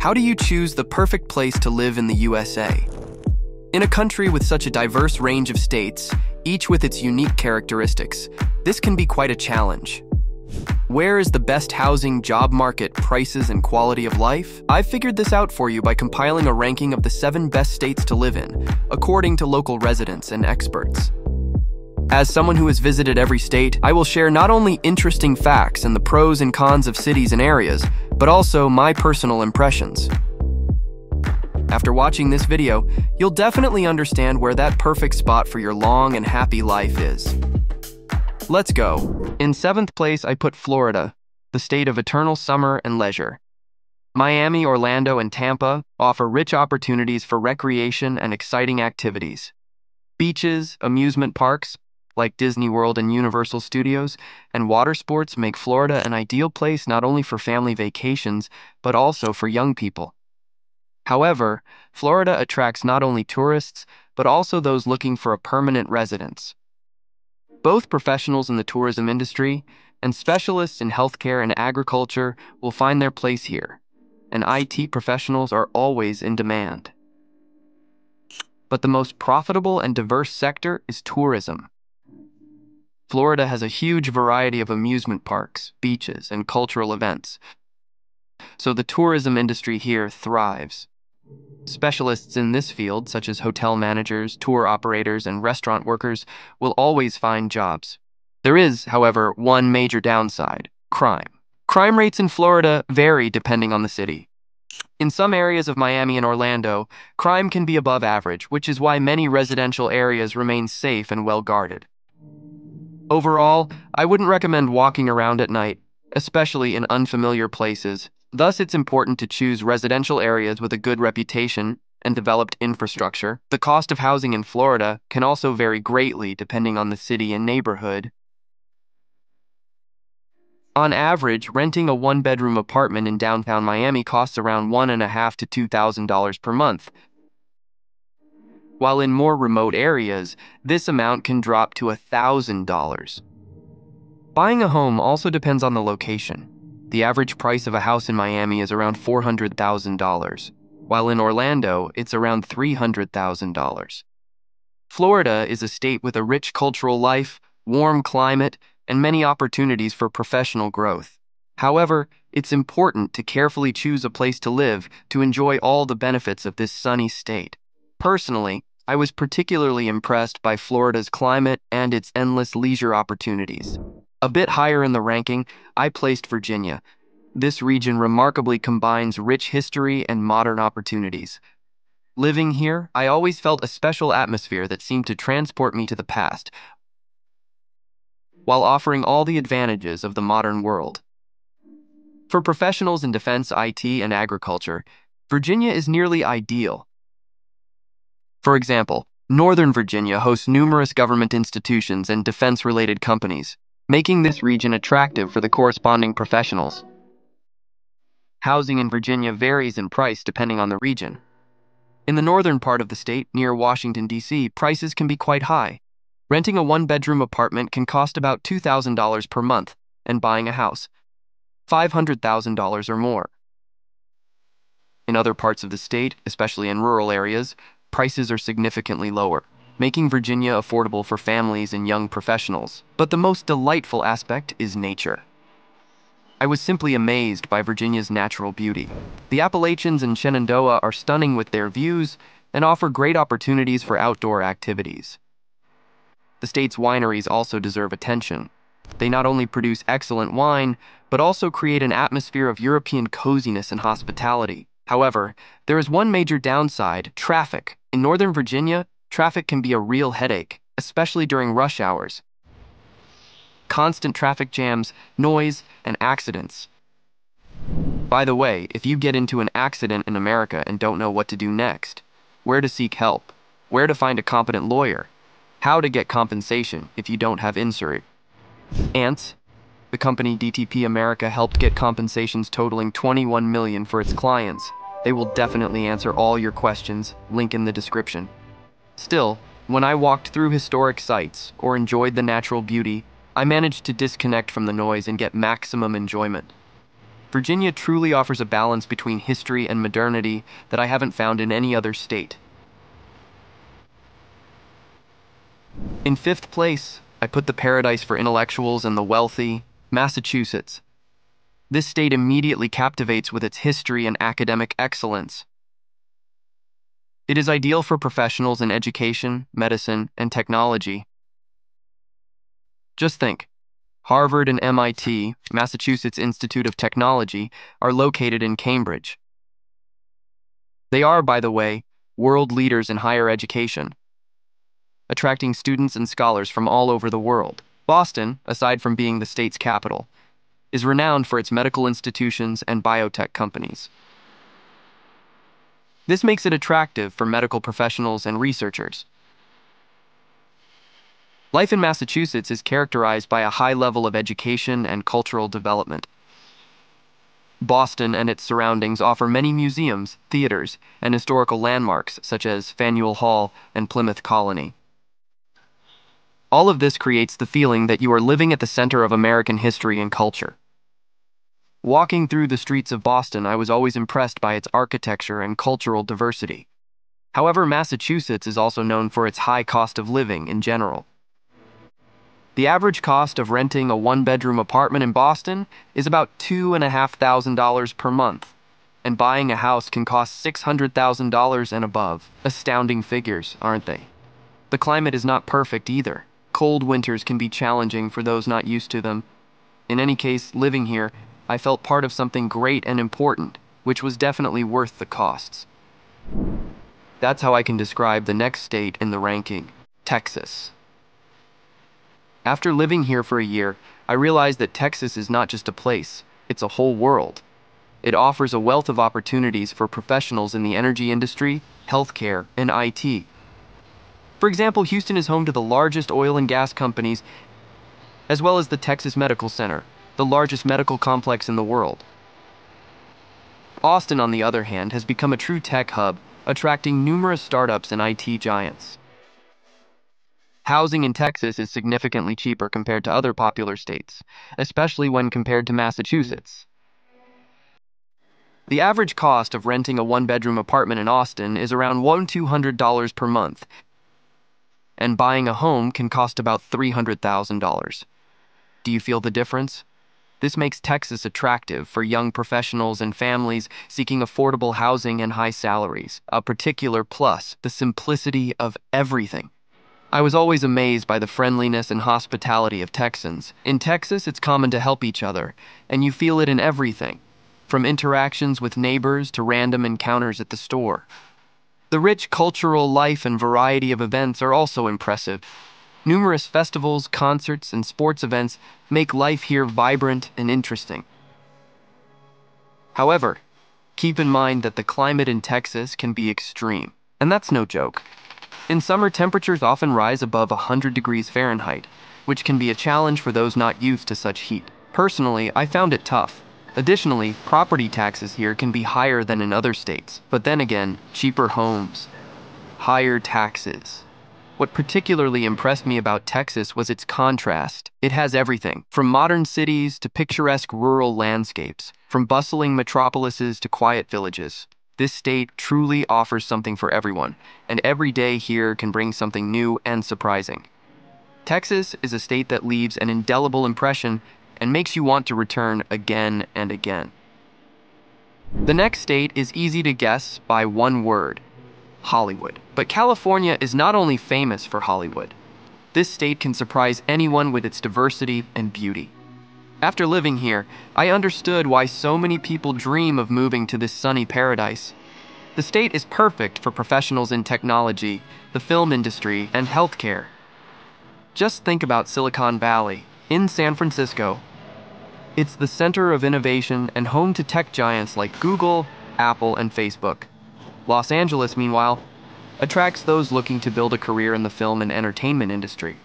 How do you choose the perfect place to live in the USA? In a country with such a diverse range of states, each with its unique characteristics, this can be quite a challenge. Where is the best housing, job market, prices, and quality of life? I've figured this out for you by compiling a ranking of the 7 best states to live in, according to local residents and experts. As someone who has visited every state, I will share not only interesting facts and the pros and cons of cities and areas, but also my personal impressions. After watching this video, you'll definitely understand where that perfect spot for your long and happy life is. Let's go. In 7th place, I put Florida, the state of eternal summer and leisure. Miami, Orlando, and Tampa offer rich opportunities for recreation and exciting activities. Beaches, amusement parks, like Disney World and Universal Studios, and water sports make Florida an ideal place not only for family vacations, but also for young people. However, Florida attracts not only tourists, but also those looking for a permanent residence. Both professionals in the tourism industry and specialists in healthcare and agriculture will find their place here, and IT professionals are always in demand. But the most profitable and diverse sector is tourism. Florida has a huge variety of amusement parks, beaches, and cultural events, so the tourism industry here thrives. Specialists in this field, such as hotel managers, tour operators, and restaurant workers, will always find jobs. There is, however, one major downside: crime. Crime rates in Florida vary depending on the city. In some areas of Miami and Orlando, crime can be above average, which is why many residential areas remain safe and well guarded. Overall, I wouldn't recommend walking around at night, especially in unfamiliar places. Thus, it's important to choose residential areas with a good reputation and developed infrastructure. The cost of housing in Florida can also vary greatly depending on the city and neighborhood. On average, renting a 1-bedroom apartment in downtown Miami costs around $1,500 to $2,000 per month, while in more remote areas, this amount can drop to $1,000. Buying a home also depends on the location. The average price of a house in Miami is around $400,000, while in Orlando, it's around $300,000. Florida is a state with a rich cultural life, warm climate, and many opportunities for professional growth. However, it's important to carefully choose a place to live to enjoy all the benefits of this sunny state. Personally, I was particularly impressed by Florida's climate and its endless leisure opportunities. A bit higher in the ranking, I placed Virginia. This region remarkably combines rich history and modern opportunities. Living here, I always felt a special atmosphere that seemed to transport me to the past, while offering all the advantages of the modern world. For professionals in defense, IT, and agriculture, Virginia is nearly ideal. For example, Northern Virginia hosts numerous government institutions and defense-related companies, making this region attractive for the corresponding professionals. Housing in Virginia varies in price depending on the region. In the northern part of the state, near Washington, D.C., prices can be quite high. Renting a 1-bedroom apartment can cost about $2,000 per month, and buying a house, $500,000 or more. In other parts of the state, especially in rural areas, prices are significantly lower, making Virginia affordable for families and young professionals. But the most delightful aspect is nature. I was simply amazed by Virginia's natural beauty. The Appalachians and Shenandoah are stunning with their views and offer great opportunities for outdoor activities. The state's wineries also deserve attention. They not only produce excellent wine, but also create an atmosphere of European coziness and hospitality. However, there is one major downside: traffic. In Northern Virginia, traffic can be a real headache, especially during rush hours. Constant traffic jams, noise, and accidents. By the way, if you get into an accident in America and don't know what to do next, where to seek help, where to find a competent lawyer, how to get compensation if you don't have insurance. The company DTP America helped get compensations totaling $21 million for its clients. They will definitely answer all your questions, link in the description. Still, when I walked through historic sites or enjoyed the natural beauty, I managed to disconnect from the noise and get maximum enjoyment. Virginia truly offers a balance between history and modernity that I haven't found in any other state. In fifth place, I put the paradise for intellectuals and the wealthy, Massachusetts. This state immediately captivates with its history and academic excellence. It is ideal for professionals in education, medicine, and technology. Just think, Harvard and MIT, Massachusetts Institute of Technology, are located in Cambridge. They are, by the way, world leaders in higher education, attracting students and scholars from all over the world. Boston, aside from being the state's capital, is renowned for its medical institutions and biotech companies. This makes it attractive for medical professionals and researchers. Life in Massachusetts is characterized by a high level of education and cultural development. Boston and its surroundings offer many museums, theaters, and historical landmarks such as Faneuil Hall and Plymouth Colony. All of this creates the feeling that you are living at the center of American history and culture. Walking through the streets of Boston, I was always impressed by its architecture and cultural diversity. However, Massachusetts is also known for its high cost of living in general. The average cost of renting a one-bedroom apartment in Boston is about $2,500 per month, and buying a house can cost $600,000 and above. Astounding figures, aren't they? The climate is not perfect either. Cold winters can be challenging for those not used to them. In any case, living here, I felt part of something great and important, which was definitely worth the costs. That's how I can describe the next state in the ranking, Texas. After living here for a year, I realized that Texas is not just a place, it's a whole world. It offers a wealth of opportunities for professionals in the energy industry, healthcare, and IT. For example, Houston is home to the largest oil and gas companies, as well as the Texas Medical Center, the largest medical complex in the world. Austin, on the other hand, has become a true tech hub, attracting numerous startups and IT giants. Housing in Texas is significantly cheaper compared to other popular states, especially when compared to Massachusetts. The average cost of renting a one-bedroom apartment in Austin is around $1,200 per month, and buying a home can cost about $300,000. Do you feel the difference? This makes Texas attractive for young professionals and families seeking affordable housing and high salaries. A particular plus, the simplicity of everything. I was always amazed by the friendliness and hospitality of Texans. In Texas, it's common to help each other, and you feel it in everything, from interactions with neighbors to random encounters at the store. The rich cultural life and variety of events are also impressive. Numerous festivals, concerts, and sports events make life here vibrant and interesting. However, keep in mind that the climate in Texas can be extreme, and that's no joke. In summer, temperatures often rise above 100 degrees Fahrenheit, which can be a challenge for those not used to such heat. Personally, I found it tough. Additionally, property taxes here can be higher than in other states, but then again, cheaper homes, higher taxes. What particularly impressed me about Texas was its contrast. It has everything, from modern cities to picturesque rural landscapes, from bustling metropolises to quiet villages. This state truly offers something for everyone, and every day here can bring something new and surprising. Texas is a state that leaves an indelible impression and makes you want to return again and again. The next state is easy to guess by one word: Hollywood. But California is not only famous for Hollywood. This state can surprise anyone with its diversity and beauty. After living here, I understood why so many people dream of moving to this sunny paradise. The state is perfect for professionals in technology, the film industry, and healthcare. Just think about Silicon Valley, in San Francisco. It's the center of innovation and home to tech giants like Google, Apple, and Facebook. Los Angeles, meanwhile, attracts those looking to build a career in the film and entertainment industry.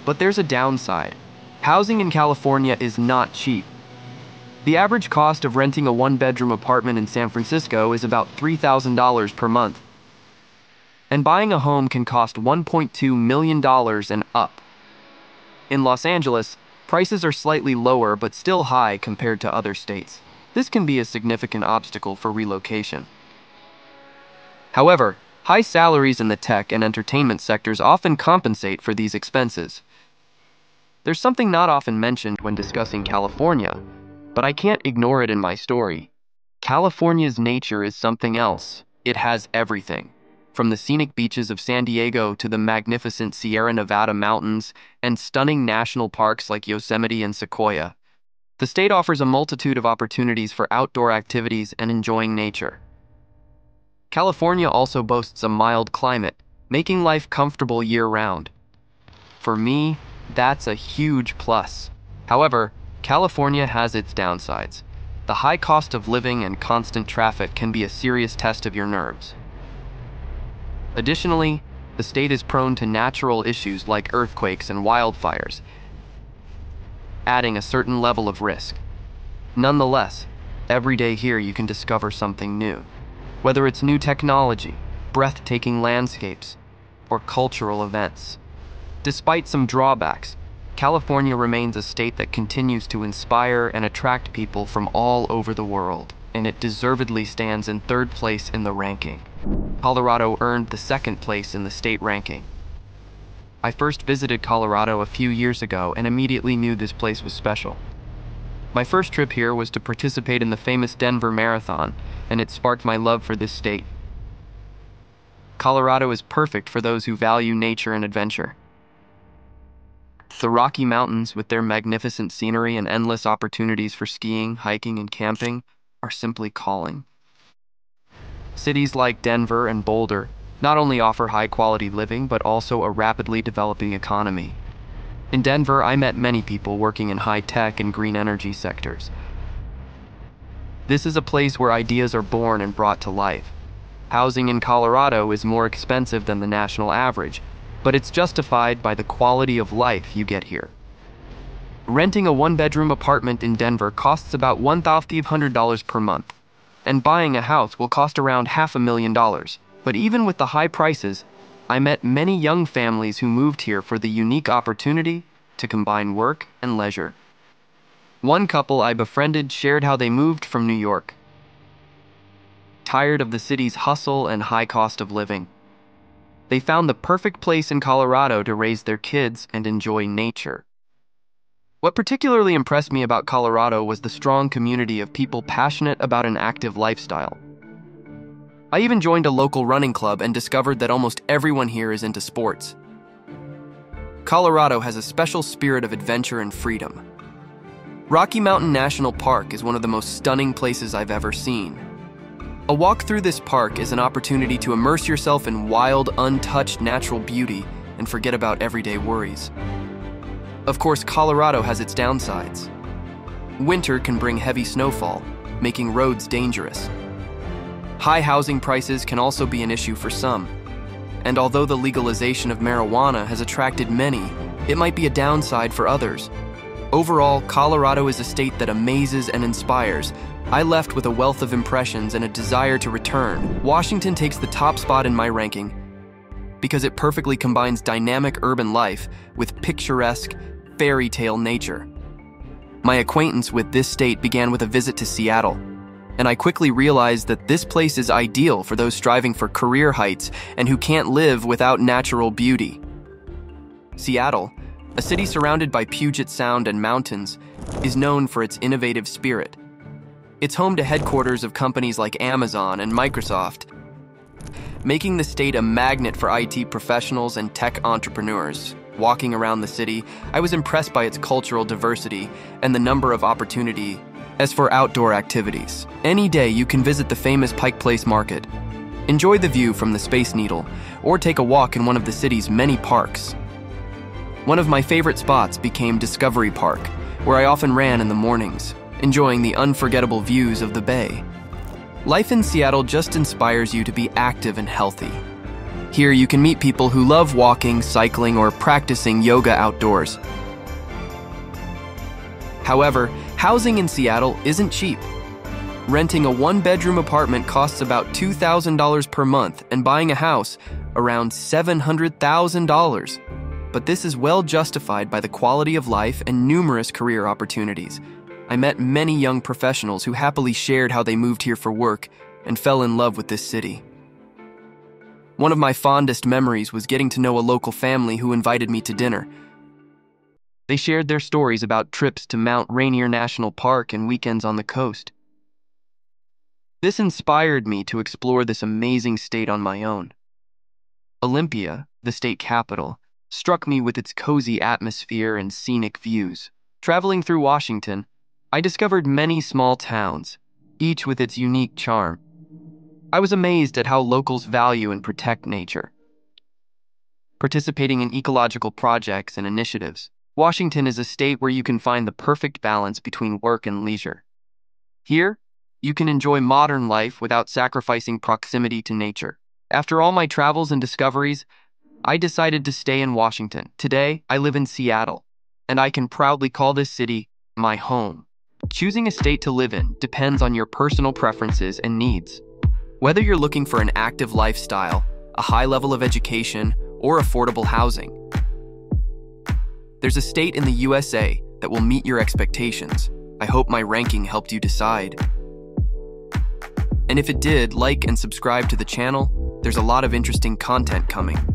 But there's a downside. Housing in California is not cheap. The average cost of renting a one-bedroom apartment in San Francisco is about $3,000 per month. And buying a home can cost $1.2 million and up. In Los Angeles, Prices are slightly lower but still high compared to other states. This can be a significant obstacle for relocation. However, high salaries in the tech and entertainment sectors often compensate for these expenses. There's something not often mentioned when discussing California, but I can't ignore it in my story. California's nature is something else. It has everything. From the scenic beaches of San Diego to the magnificent Sierra Nevada mountains and stunning national parks like Yosemite and Sequoia, the state offers a multitude of opportunities for outdoor activities and enjoying nature. California also boasts a mild climate, making life comfortable year-round. For me, that's a huge plus. However, California has its downsides. The high cost of living and constant traffic can be a serious test of your nerves. Additionally, the state is prone to natural issues like earthquakes and wildfires, adding a certain level of risk. Nonetheless, every day here you can discover something new. Whether it's new technology, breathtaking landscapes, or cultural events. Despite some drawbacks, California remains a state that continues to inspire and attract people from all over the world, and it deservedly stands in third place in the ranking. Colorado earned the second place in the state ranking. I first visited Colorado a few years ago and immediately knew this place was special. My first trip here was to participate in the famous Denver Marathon, and it sparked my love for this state. Colorado is perfect for those who value nature and adventure. The Rocky Mountains, with their magnificent scenery and endless opportunities for skiing, hiking, and camping, are simply calling. Cities like Denver and Boulder not only offer high-quality living, but also a rapidly developing economy. In Denver, I met many people working in high-tech and green energy sectors. This is a place where ideas are born and brought to life. Housing in Colorado is more expensive than the national average, but it's justified by the quality of life you get here. Renting a one-bedroom apartment in Denver costs about $1,500 per month, and buying a house will cost around $500,000. But even with the high prices, I met many young families who moved here for the unique opportunity to combine work and leisure. One couple I befriended shared how they moved from New York, tired of the city's hustle and high cost of living. They found the perfect place in Colorado to raise their kids and enjoy nature. What particularly impressed me about Colorado was the strong community of people passionate about an active lifestyle. I even joined a local running club and discovered that almost everyone here is into sports. Colorado has a special spirit of adventure and freedom. Rocky Mountain National Park is one of the most stunning places I've ever seen. A walk through this park is an opportunity to immerse yourself in wild, untouched natural beauty and forget about everyday worries. Of course, Colorado has its downsides. Winter can bring heavy snowfall, making roads dangerous. High housing prices can also be an issue for some. And although the legalization of marijuana has attracted many, it might be a downside for others. Overall, Colorado is a state that amazes and inspires. I left with a wealth of impressions and a desire to return. Washington takes the top spot in my ranking because it perfectly combines dynamic urban life with picturesque, fairy tale nature. My acquaintance with this state began with a visit to Seattle, and I quickly realized that this place is ideal for those striving for career heights and who can't live without natural beauty. Seattle, a city surrounded by Puget Sound and mountains, is known for its innovative spirit. It's home to headquarters of companies like Amazon and Microsoft, making the state a magnet for IT professionals and tech entrepreneurs. Walking around the city, I was impressed by its cultural diversity and the number of opportunities. As for outdoor activities, any day you can visit the famous Pike Place Market, enjoy the view from the Space Needle, or take a walk in one of the city's many parks. One of my favorite spots became Discovery Park, where I often ran in the mornings, enjoying the unforgettable views of the bay. Life in Seattle just inspires you to be active and healthy. Here you can meet people who love walking, cycling, or practicing yoga outdoors. However, housing in Seattle isn't cheap. Renting a one-bedroom apartment costs about $2,000 per month and buying a house around $700,000. but this is well justified by the quality of life and numerous career opportunities. I met many young professionals who happily shared how they moved here for work and fell in love with this city. One of my fondest memories was getting to know a local family who invited me to dinner. They shared their stories about trips to Mount Rainier National Park and weekends on the coast. This inspired me to explore this amazing state on my own. Olympia, the state capital, struck me with its cozy atmosphere and scenic views. Traveling through Washington, I discovered many small towns, each with its unique charm. I was amazed at how locals value and protect nature. Participating in ecological projects and initiatives, Washington is a state where you can find the perfect balance between work and leisure. Here, you can enjoy modern life without sacrificing proximity to nature. After all my travels and discoveries, I decided to stay in Washington. Today, I live in Seattle, and I can proudly call this city my home. Choosing a state to live in depends on your personal preferences and needs. Whether you're looking for an active lifestyle, a high level of education, or affordable housing, there's a state in the USA that will meet your expectations. I hope my ranking helped you decide. And if it did, like and subscribe to the channel. There's a lot of interesting content coming.